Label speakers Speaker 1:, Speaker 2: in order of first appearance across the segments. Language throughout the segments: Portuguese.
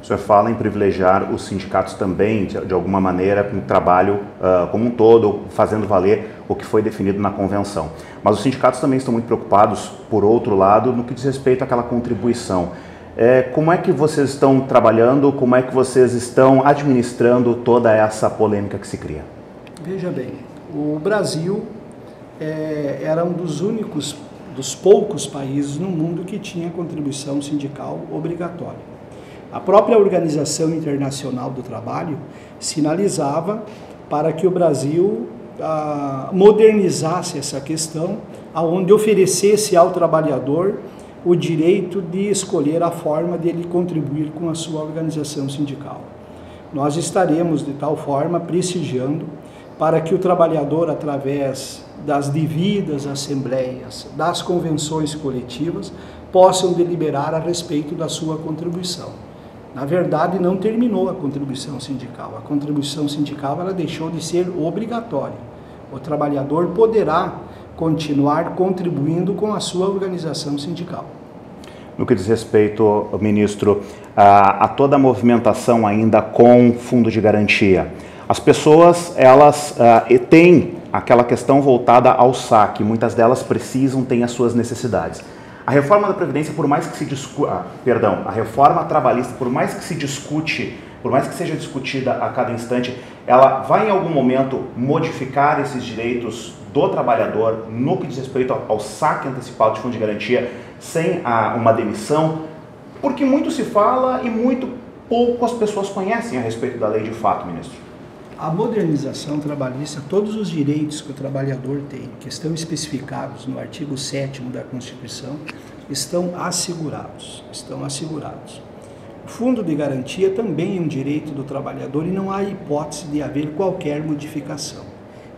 Speaker 1: O senhor fala em privilegiar os sindicatos também, de alguma maneira, com o trabalho como um todo, fazendo valer o que foi definido na convenção. Mas os sindicatos também estão muito preocupados, por outro lado, no que diz respeito àquela contribuição. Como é que vocês estão trabalhando, como é que vocês estão administrando toda essa polêmica que se cria?
Speaker 2: Veja bem, o Brasil era um dos poucos países no mundo que tinha contribuição sindical obrigatória. A própria Organização Internacional do Trabalho sinalizava para que o Brasil modernizasse essa questão, onde oferecesse ao trabalhador o direito de escolher a forma de ele contribuir com a sua organização sindical. Nós estaremos, de tal forma, prestigiando para que o trabalhador, através das devidas assembleias, das convenções coletivas, possam deliberar a respeito da sua contribuição. Na verdade, não terminou a contribuição sindical. A contribuição sindical ela deixou de ser obrigatória. O trabalhador poderá continuar contribuindo com a sua organização sindical.
Speaker 1: No que diz respeito, ministro, a toda a movimentação ainda com fundo de garantia, as pessoas elas têm aquela questão voltada ao saque, muitas delas precisam, têm as suas necessidades. A reforma da Previdência, por mais que se a reforma trabalhista, por mais que se discute, por mais que seja discutida a cada instante, ela vai em algum momento modificar esses direitos do trabalhador no que diz respeito ao saque antecipado de fundo de garantia sem uma demissão, porque muito se fala e muito pouco as pessoas conhecem a respeito da lei de fato, ministro.
Speaker 2: A modernização trabalhista, todos os direitos que o trabalhador tem, que estão especificados no artigo 7º da Constituição, estão assegurados. O fundo de garantia também é um direito do trabalhador e não há hipótese de haver qualquer modificação.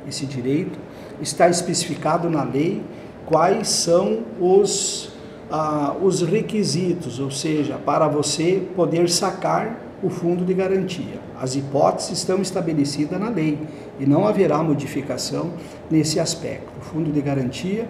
Speaker 2: Esse direito está especificado na lei quais são os requisitos, ou seja, para você poder sacar o fundo de garantia. As hipóteses estão estabelecidas na lei e não haverá modificação nesse aspecto. O fundo de garantia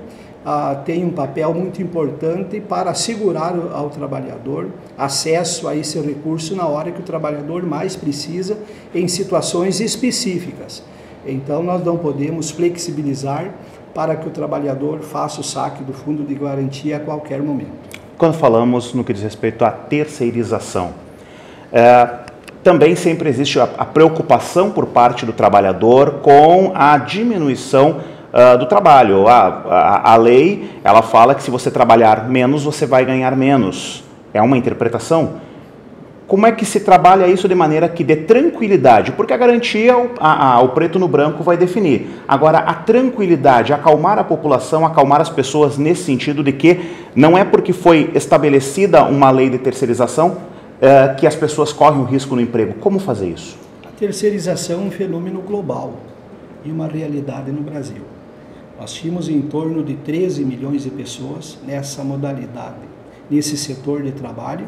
Speaker 2: tem um papel muito importante para assegurar ao trabalhador acesso a esse recurso na hora que o trabalhador mais precisa, em situações específicas. Então, nós não podemos flexibilizar para que o trabalhador faça o saque do fundo de garantia a qualquer momento.
Speaker 1: Quando falamos no que diz respeito à terceirização, também sempre existe a preocupação por parte do trabalhador com a diminuição do trabalho. A lei, ela fala que se você trabalhar menos, você vai ganhar menos. É uma interpretação. Como é que se trabalha isso de maneira que dê tranquilidade? Porque a garantia, o preto no branco vai definir. Agora, a tranquilidade, acalmar a população, acalmar as pessoas nesse sentido de que não é porque foi estabelecida uma lei de terceirização que as pessoas correm um risco no emprego. Como fazer isso?
Speaker 2: A terceirização é um fenômeno global e uma realidade no Brasil. Nós tínhamos em torno de 13 milhões de pessoas nessa modalidade, nesse setor de trabalho,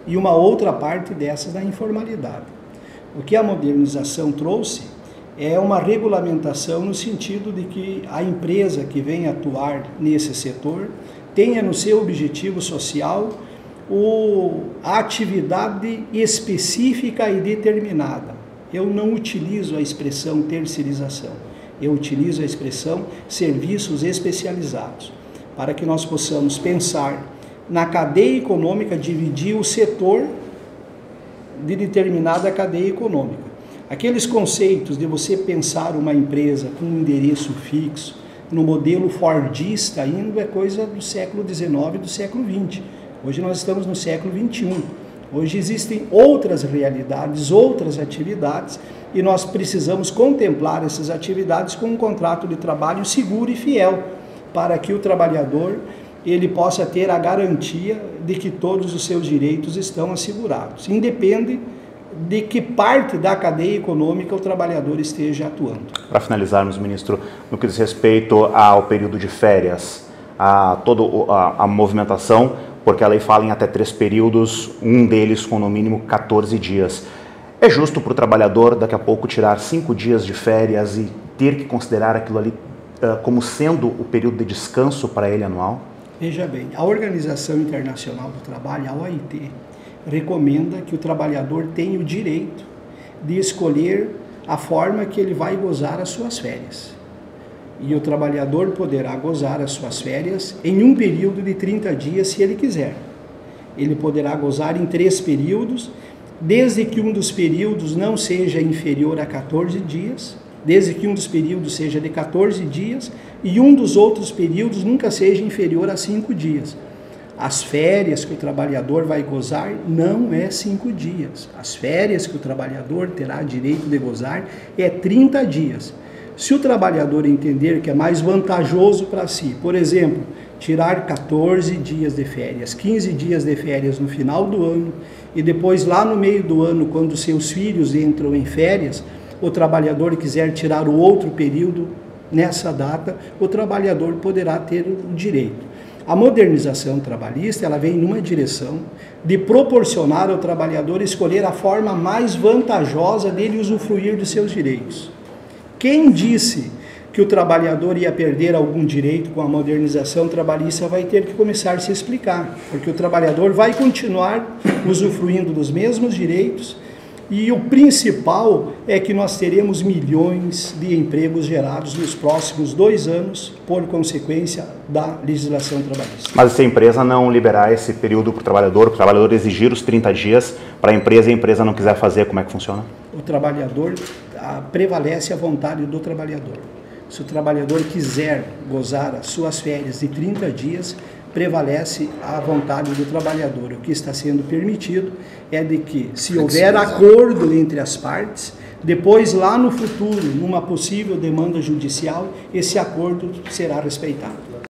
Speaker 2: e uma outra parte dessas na informalidade. O que a modernização trouxe é uma regulamentação no sentido de que a empresa que vem atuar nesse setor tenha no seu objetivo social a atividade específica e determinada. Eu não utilizo a expressão terceirização, eu utilizo a expressão serviços especializados, para que nós possamos pensar na cadeia econômica, dividir o setor de determinada cadeia econômica. Aqueles conceitos de você pensar uma empresa com um endereço fixo, no modelo fordista ainda, é coisa do século XIX e do século XX. Hoje nós estamos no século XXI. Hoje existem outras realidades, outras atividades, e nós precisamos contemplar essas atividades com um contrato de trabalho seguro e fiel, para que o trabalhador ele possa ter a garantia de que todos os seus direitos estão assegurados, independe de que parte da cadeia econômica o trabalhador esteja atuando.
Speaker 1: Para finalizarmos, ministro, no que diz respeito ao período de férias, toda a movimentação, porque a lei fala em até 3 períodos, um deles com no mínimo 14 dias. É justo para o trabalhador daqui a pouco tirar 5 dias de férias e ter que considerar aquilo ali como sendo o período de descanso para ele anual?
Speaker 2: Veja bem, a Organização Internacional do Trabalho, a OIT, recomenda que o trabalhador tenha o direito de escolher a forma que ele vai gozar as suas férias. E o trabalhador poderá gozar as suas férias em um período de 30 dias, se ele quiser. Ele poderá gozar em 3 períodos, desde que um dos períodos não seja inferior a 14 dias, desde que um dos períodos seja de 14 dias e um dos outros períodos nunca seja inferior a 5 dias. As férias que o trabalhador vai gozar não é 5 dias. As férias que o trabalhador terá direito de gozar é 30 dias. Se o trabalhador entender que é mais vantajoso para si, por exemplo, tirar 14 dias de férias, 15 dias de férias no final do ano e depois lá no meio do ano, quando seus filhos entram em férias, o trabalhador quiser tirar o outro período nessa data, o trabalhador poderá ter o direito. A modernização trabalhista, ela vem numa direção de proporcionar ao trabalhador escolher a forma mais vantajosa dele usufruir dos seus direitos. Quem disse que o trabalhador ia perder algum direito com a modernização trabalhista vai ter que começar a se explicar, porque o trabalhador vai continuar usufruindo dos mesmos direitos e o principal é que nós teremos milhões de empregos gerados nos próximos 2 anos por consequência da legislação trabalhista.
Speaker 1: Mas se a empresa não liberar esse período para o trabalhador exigir os 30 dias para a empresa e a empresa não quiser fazer, como é que funciona?
Speaker 2: O trabalhador, prevalece a vontade do trabalhador. Se o trabalhador quiser gozar as suas férias de 30 dias, prevalece a vontade do trabalhador. O que está sendo permitido é de que, se houver acordo entre as partes, depois lá no futuro, numa possível demanda judicial, esse acordo será respeitado.